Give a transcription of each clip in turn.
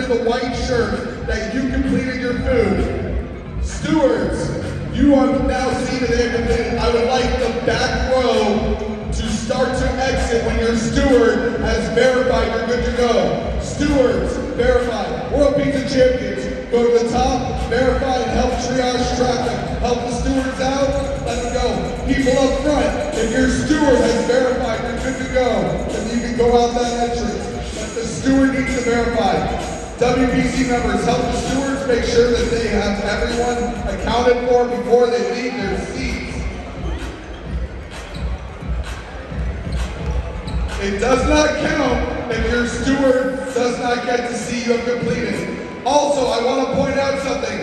under the white shirt that you completed your food. Stewards, you are now seated and completed. I would like the back row to start to exit when your steward has verified you're good to go. Stewards, verified. World Pizza Champions, go to the top, verify and help triage traffic. Help the stewards out, let them go. People up front, if your steward has verified you're good to go, then you can go out that entrance. But the steward needs to verify. WPC members, help the stewards make sure that they have everyone accounted for before they leave their seats. It does not count if your steward does not get to see you have completed. Also, I want to point out something.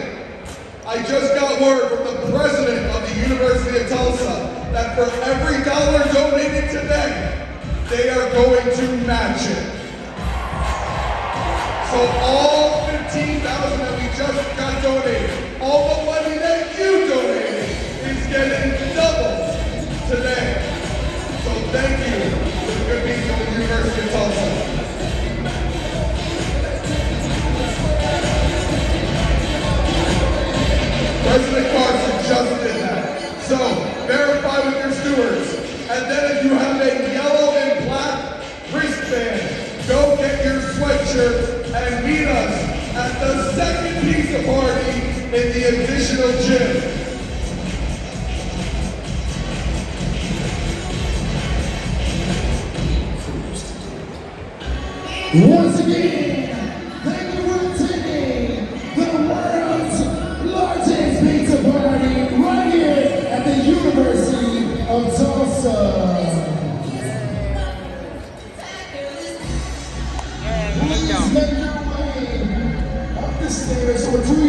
I just got word from the president of the University of Tulsa that for every dollar donated today, they are going to match it. So all 15,000 that we just got donated, all the money that you donated is getting doubled today. So thank you to the good people of the University of Tulsa. President Carson just did that. So verify with your stewards. And then if you have a yellow and black wristband, go get your sweatshirt and meet us at the second pizza party in the additional gym. Once again, thank you for attending the world's largest pizza party right here at the University of Tulsa. Please make your way up the stairs or through